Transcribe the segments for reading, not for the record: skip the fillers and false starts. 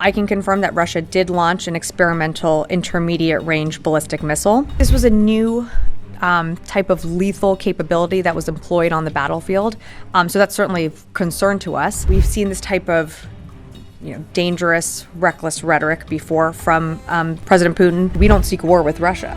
I can confirm that Russia did launch an experimental intermediate-range ballistic missile. This was a new type of lethal capability that was employed on the battlefield. So that's certainly of concern to us. We've seen this type of dangerous, reckless rhetoric before from President Putin. We don't seek war with Russia.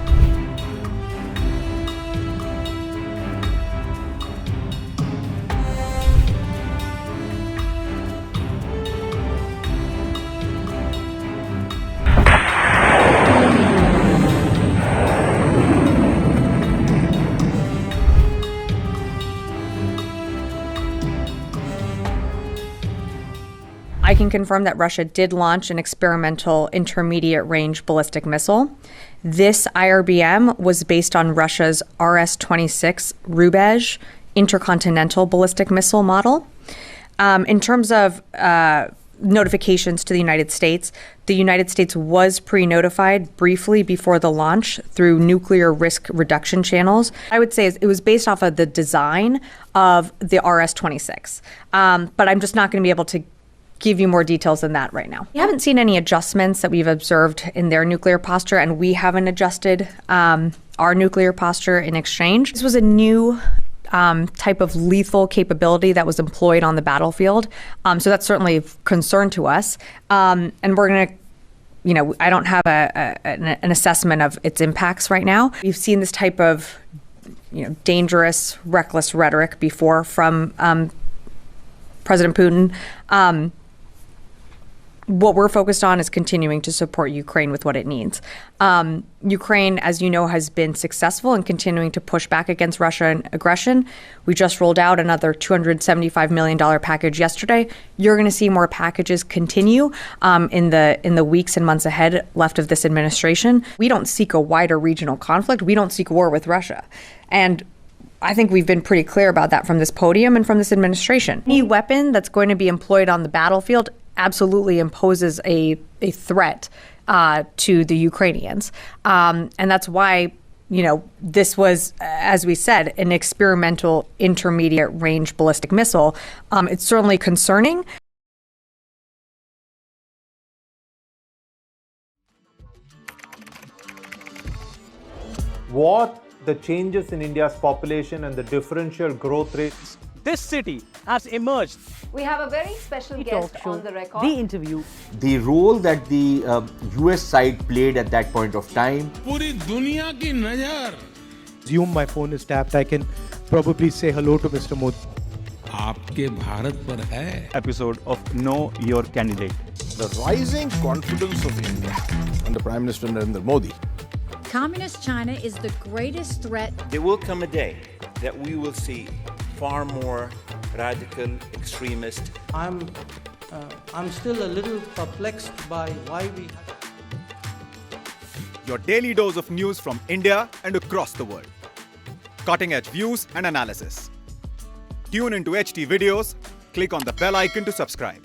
I can confirm that Russia did launch an experimental intermediate-range ballistic missile. This IRBM was based on Russia's RS-26 Rubezh Intercontinental ballistic missile model. In terms of notifications to the United States was pre-notified briefly before the launch through nuclear risk reduction channels. I would say it was based off of the design of the RS-26, but I'm just not going to be able to give you more details than that right now. We haven't seen any adjustments that we've observed in their nuclear posture, and we haven't adjusted our nuclear posture in exchange. This was a new type of lethal capability that was employed on the battlefield. So that's certainly of concern to us. And we're going to, I don't have an assessment of its impacts right now. We've seen this type of, dangerous, reckless rhetoric before from President Putin. What we're focused on is continuing to support Ukraine with what it needs. Ukraine, as you know, has been successful in continuing to push back against Russian aggression. We just rolled out another $275 million package yesterday. You're going to see more packages continue in the weeks and months ahead left of this administration. We don't seek a wider regional conflict. We don't seek war with Russia. And I think we've been pretty clear about that from this podium and from this administration. Any weapon that's going to be employed on the battlefield absolutely imposes a threat to the Ukrainians. And that's why, this was, as we said, an experimental intermediate range ballistic missile. It's certainly concerning. What the changes in India's population and the differential growth rates. This city has emerged. We have a very special guest on the record. The interview. The role that the US side played at that point of time. पूरी दुनिया की नजर. Assume my phone is tapped. I can probably say hello to Mr. Modi. आपके भारत पर है. Episode of Know Your Candidate. The rising confidence of India under Prime Minister Narendra Modi. Communist China is the greatest threat. There will come a day that we will see far more radical extremist. I'm still a little perplexed by why we. Your daily dose of news from India and across the world. Cutting edge views and analysis. Tune into HT videos. Click on the bell icon to subscribe.